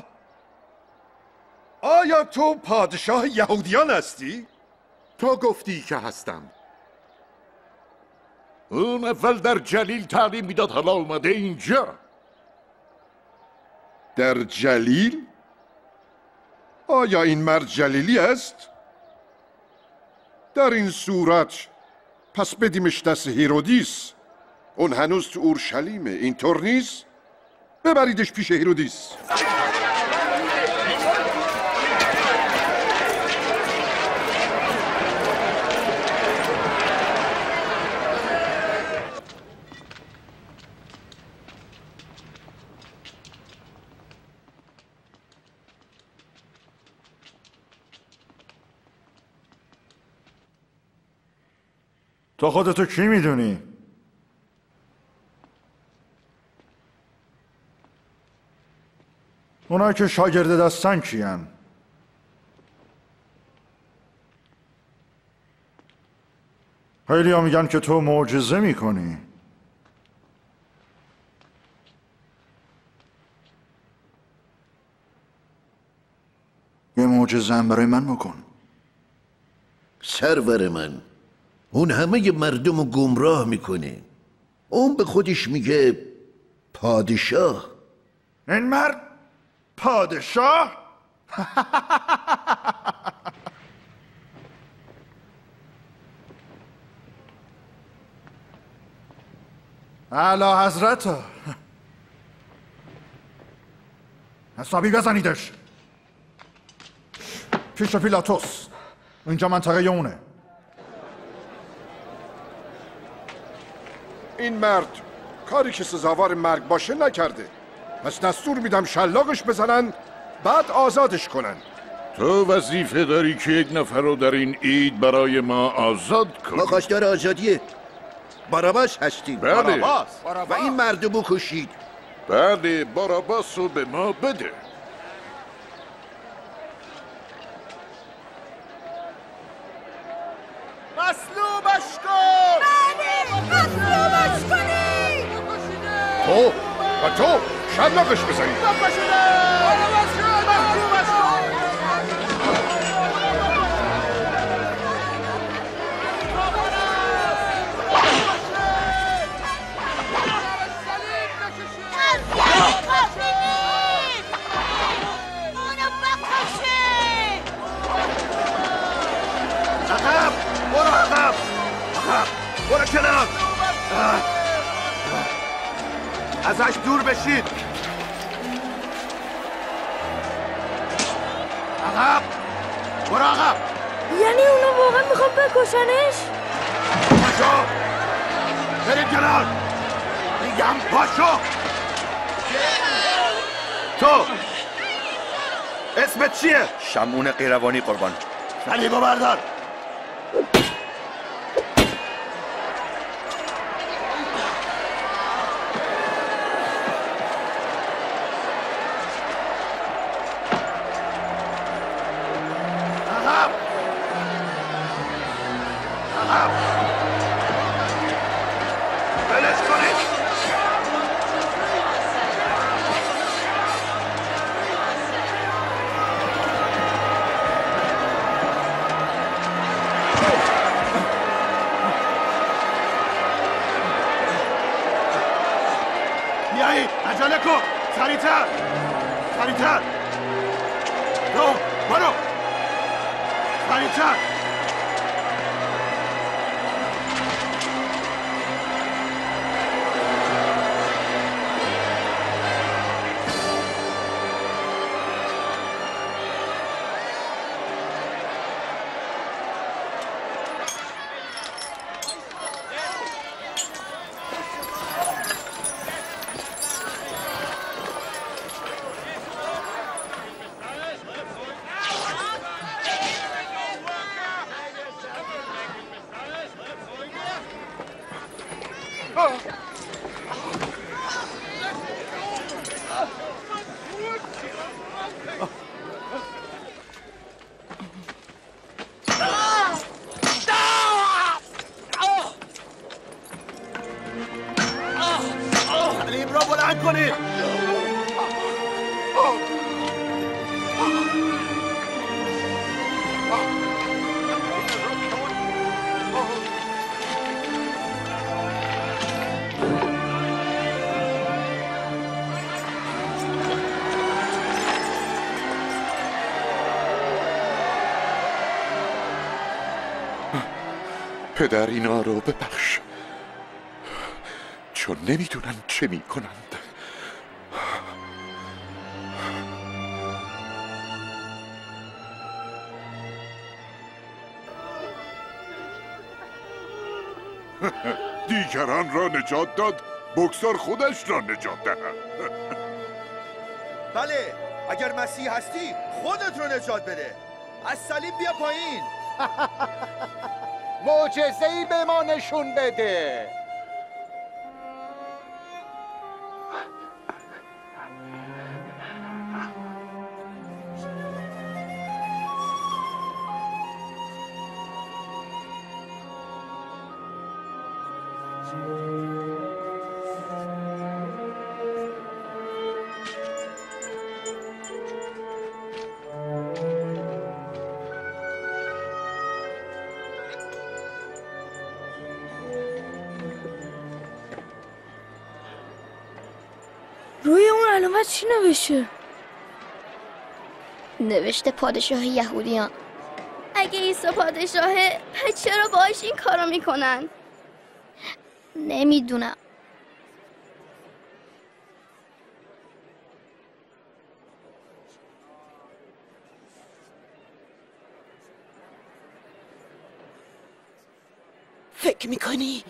آیا تو پادشاه یهودیان هستی؟ تو گفتی که هستم. اون اول در جلیل تعلیم میداد، حالا اومده اینجا. در جلیل؟ آیا این مرد جلیلی است؟ در این صورت پس بدیمش دست هیرودیس. اون هنوز تو اورشلیمه، اینطور نیست؟ ببریدش پیش هیرودیس. تو خودتو کی میدونی؟ اونایی که شاگرد دستن کیان؟ خیلی ها میگن که تو معجزه میکنی. معجزه هم برای من بکن. سرور من، اون همه مردم رو گمراه میکنه. اون به خودش میگه پادشاه. این مرد پادشاه؟ اعلی حضرت، حسابی بزنیدش پیش پیلاتوس. اینجا منطقه اونه. این مرد کاری که سزاوار مرگ باشه نکرده، پس دستور میدم شلاقش بزنن بعد آزادش کنن. تو وظیفه داری که یک نفر رو در این عید برای ما آزاد کنی. ما خواستار آزادیه. باراباس هستیم. بله. و این مردمو کشید. بله، باراباس رو به ما بده. مصلوبش کن! بله! مصلوبش کنی! تو و تو شلاقش بزنید. عقب! برو عقب! عقب! برو کنار! ازش دور بشید! عقب! برو عقب! یعنی اونا واقعا میخوام بکشنش؟ پاشو! برید کنار! میگم پاشو! تو! اسمت چیه؟ شمعون قیروانی قربان. صلیبو بردار! عقب! عقب! بلش کنید! بیایی! عجله کن! سریعتر! سریعتر! برو! سریعتر! صلیب را بلند کنید! پدر اینا رو ببخش، چون نمیدونن چه میکنند. دیگران را نجات داد، بگذار خودش را نجات دهد. بله، اگر مسیح هستی خودت رو نجات بده. از صلیب بیا پایین. معجزه‌ای به ما نشون بده. روی اون علامت چی نوشته؟ نوشته پادشاه یهودیان. اگه عیسی پادشاهه پس چرا باهاش این کارو میکنن؟ نمیدونم. فکر میکنی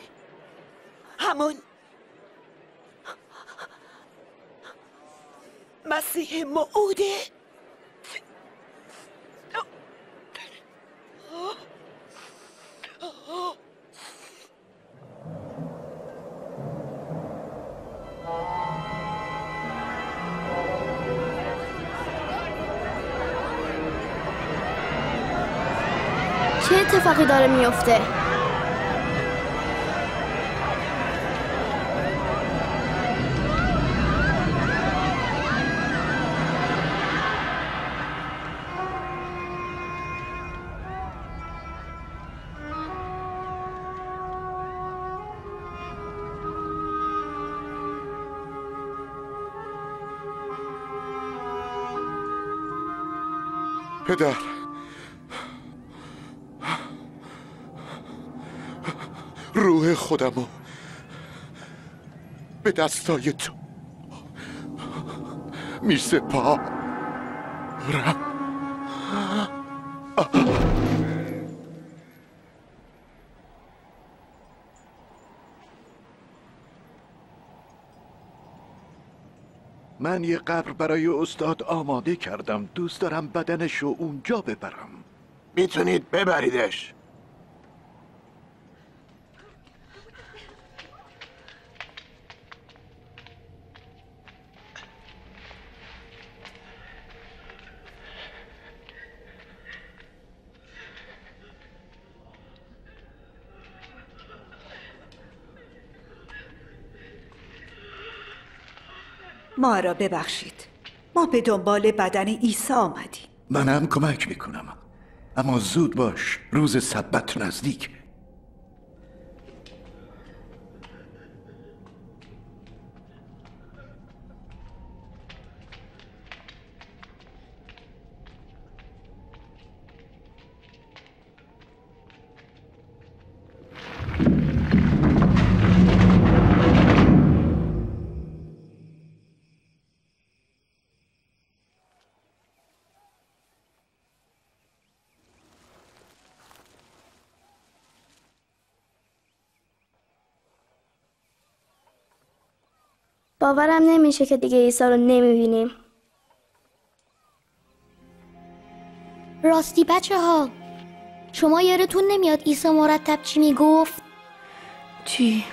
همون مسیح موعوده؟ چه اتفاقی داره میفته؟ پدر، روح خودمو به دستای تو میسپارم. من یه قبر برای استاد آماده کردم. دوست دارم بدنشو اونجا ببرم. میتونید ببریدش. ما را ببخشید. ما به دنبال بدن عیسی آمدیم. منم کمک میکنم، اما زود باش، روز سبت نزدیک. باورم نمیشه که دیگه عیسی رو نمیبینیم. راستی بچه ها، شما یادتون نمیاد عیسی مرتب چی میگفت؟ چی؟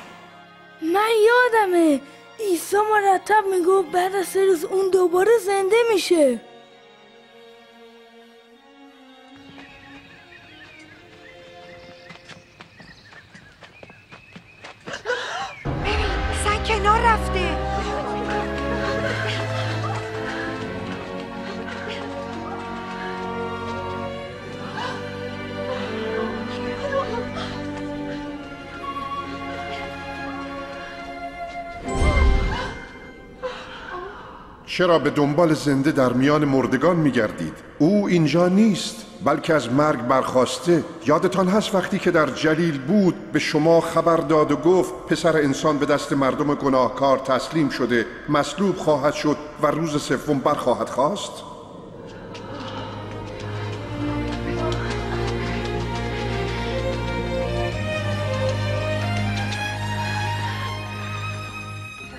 من یادمه عیسی مرتب میگفت بعد از 3 روز اون دوباره زنده میشه. سنگ کنار رفته. چرا به دنبال زنده در میان مردگان میگردید؟ او اینجا نیست، بلکه از مرگ برخاسته. یادتان هست وقتی که در جلیل بود به شما خبر داد و گفت پسر انسان به دست مردم گناهکار تسلیم شده، مصلوب خواهد شد و روز سوم برخواهد خاست؟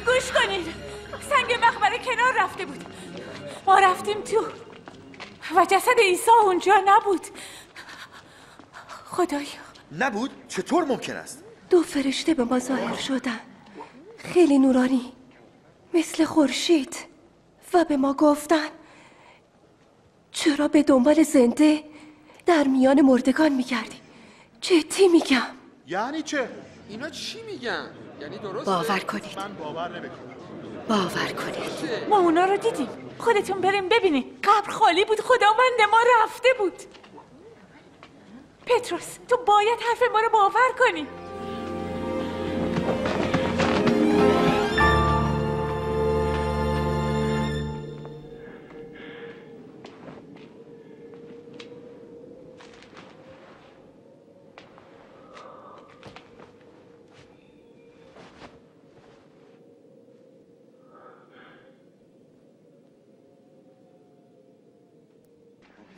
گوش کنید، سنگ مقبره کنار رفته بود. ما رفتیم تو و جسد عیسی اونجا نبود. خدایا. نبود؟ چطور ممکن است؟ 2 فرشته به ما ظاهر شدن، خیلی نورانی مثل خورشید، و به ما گفتن چرا به دنبال زنده در میان مردگان میگردی؟ جدی میگم. یعنی چه؟ اینا چی میگن؟ یعنی درسته؟ باور کنید. من باور نمیکنم. باور کنید. ما اونا رو دیدیم. خودتون بریم ببینید. قبر خالی بود. خداوند ما رفته بود. پتروس، تو باید حرف ما رو باور کنی.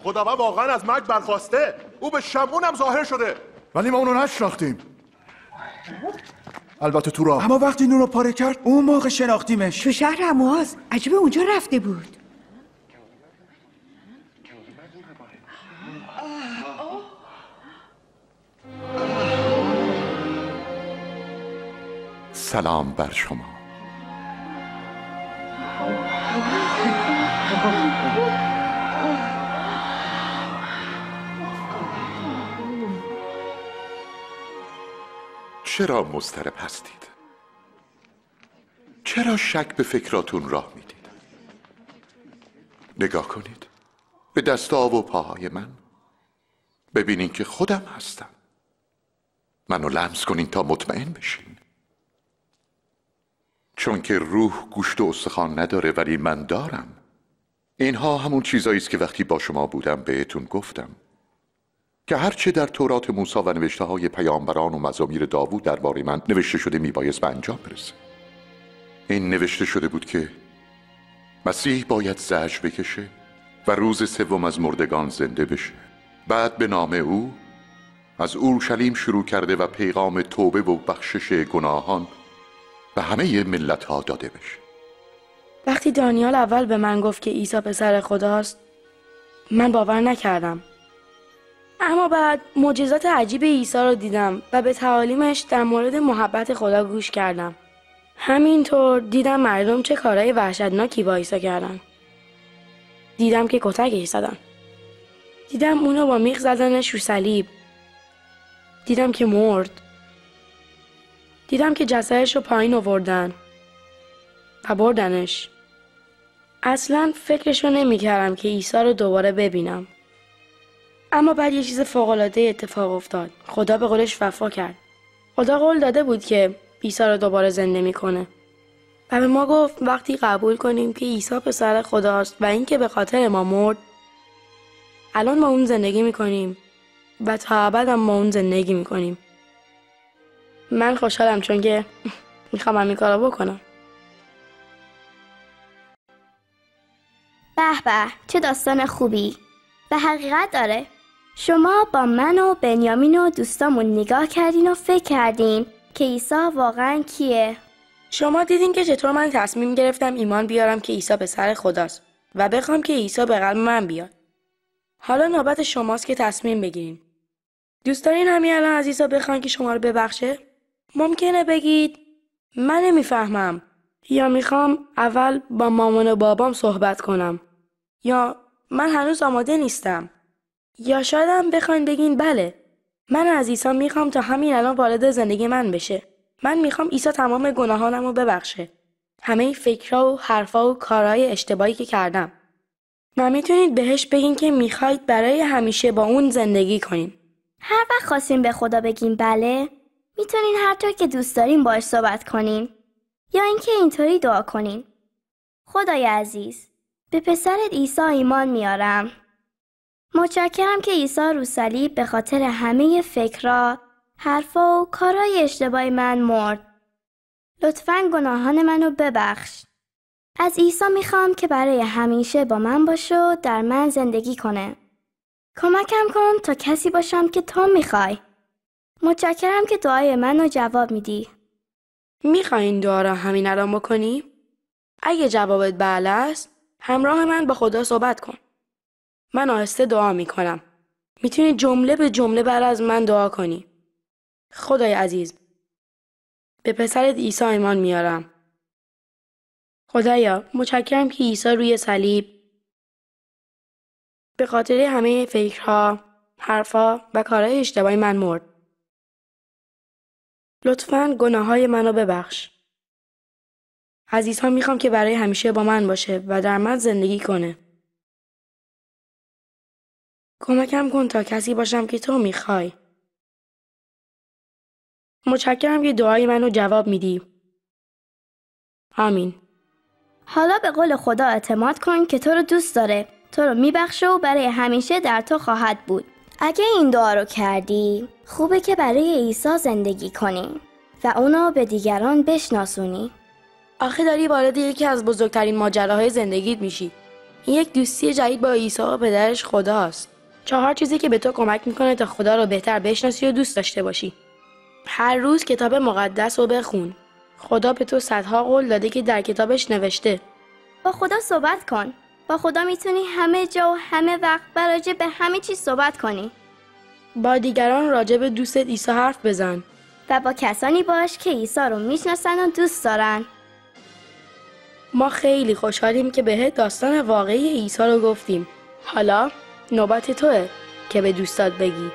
خداوند واقعا از مرگ برخواسته. او به شمعون هم ظاهر شده، ولی ما اونو نشناختیم. البته تو راه. اما وقتی نور رو پاره کرد اون موقع شناختیمش. تو شهر امواز. عجیبه اونجا رفته بود. سلام بر شما. چرا مضطرب هستید؟ چرا شک به فکراتون راه میدید؟ نگاه کنید به دستا و پاهای من، ببینین که خودم هستم. منو لمس کنین تا مطمئن بشین. چون که روح گوشت و استخوان نداره ولی من دارم. اینها همون چیزایی است که وقتی با شما بودم بهتون گفتم که هرچه در تورات موسی و نوشته های پیامبران و مزامیر داوود درباره من نوشته شده میبایست به انجام برسه. این نوشته شده بود که مسیح باید زجر بکشه و روز سوم از مردگان زنده بشه. بعد به نام او از اورشلیم شروع کرده و پیغام توبه و بخشش گناهان به همه ملت ها داده بشه. وقتی دانیال اول به من گفت که عیسی پسر خداست، من باور نکردم. اما بعد معجزات عجیب عیسی رو دیدم و به تعالیمش در مورد محبت خدا گوش کردم. همینطور دیدم مردم چه کارهای وحشتناکی با عیسی کردن. دیدم که کتکش زدن. دیدم اونو با میخ زدنش رو صلیب. دیدم که مرد. دیدم که جسدش رو پایین آوردن و بردنش. اصلا فکرشو نمی‌کردم که عیسی رو دوباره ببینم. اما بعد یه چیز فوق‌العاده اتفاق افتاد. خدا به قولش وفا کرد. خدا قول داده بود که عیسی رو دوباره زنده میکنه. و به ما گفت وقتی قبول کنیم که عیسی پسر خداست و اینکه به خاطر ما مرد، الان ما اون زندگی میکنیم و تا ابد هم ما اون زندگی میکنیم. من خوشحالم چون که میخوام همین کارو بکنم. به به، چه داستان خوبی. به حقیقت داره. شما با من و بنیامین و دوستامون نگاه کردین و فکر کردین که عیسی واقعا کیه. شما دیدین که چطور من تصمیم گرفتم ایمان بیارم که عیسی پسر خداست و بخوام که عیسی به قلب من بیاد. حالا نوبت شماست که تصمیم بگیرین. دوست دارین همین الان از عیسی بخواین که شما رو ببخشه؟ ممکنه بگید من نمیفهمم، یا میخوام اول با مامان و بابام صحبت کنم، یا من هنوز آماده نیستم، یا شاید هم بخواین بگین بله من از عیسی میخوام تا همین الان وارد زندگی من بشه. من میخوام عیسی تمام گناهانم رو ببخشه، همه فکرها و حرفا و کارهای اشتباهی که کردم. و میتونید بهش بگین که میخواید برای همیشه با اون زندگی کنین. هر وقت خواستین به خدا بگین بله، میتونین هر طور که دوست دارین باهاش صحبت کنین، یا اینکه اینطوری دعا کنین: خدای عزیز، به پسرت عیسی ایمان میارم. متشکرم که عیسی رو صلیب به خاطر همه فکرها، حرفا و کارهای اشتباه من مرد. لطفاً گناهان منو ببخش. از عیسی میخوام که برای همیشه با من باشه و در من زندگی کنه. کمکم کن تا کسی باشم که تو میخوای. متشکرم که دعای منو جواب میدی. میخواین دعا را همین الان بکنی؟ اگه جوابت بله است، همراه من با خدا صحبت کن. من آهسته دعا میکنم. میتونی جمله به جمله بعد از من دعا کنی. خدای عزیز، به پسرت عیسی ایمان میارم. خدایا، متشکرم که عیسی روی صلیب به خاطر همه فکرها، حرفا و کارهای اشتباهی من مرد. لطفاً گناههای منو ببخش. از عیسی میخوام که برای همیشه با من باشه و در من زندگی کنه. کمکم کن تا کسی باشم که تو میخوای. متشکرم که دعای منو جواب میدی. آمین. حالا به قول خدا اعتماد کن که تو رو دوست داره، تو رو میبخشه و برای همیشه در تو خواهد بود. اگه این دعا رو کردی، خوبه که برای عیسی زندگی کنی و اونو به دیگران بشناسونی. آخه داری وارد یکی از بزرگترین ماجراهای زندگیت میشی. این یک دوستی جدید با عیسی و پدرش خداست. 4 چیزی که به تو کمک میکنه تا خدا رو بهتر بشناسی و دوست داشته باشی. هر روز کتاب مقدس رو بخون. خدا به تو صدها قول داده که در کتابش نوشته. با خدا صحبت کن. با خدا میتونی همه جا و همه وقت راجع به همه چیز صحبت کنی. با دیگران راجع به دوستت عیسی حرف بزن. و با کسانی باش که عیسی رو میشناسن و دوست دارن. ما خیلی خوشحالیم که بهت داستان واقعی عیسی رو گفتیم. حالا نوبت توئه که به دوستات بگی.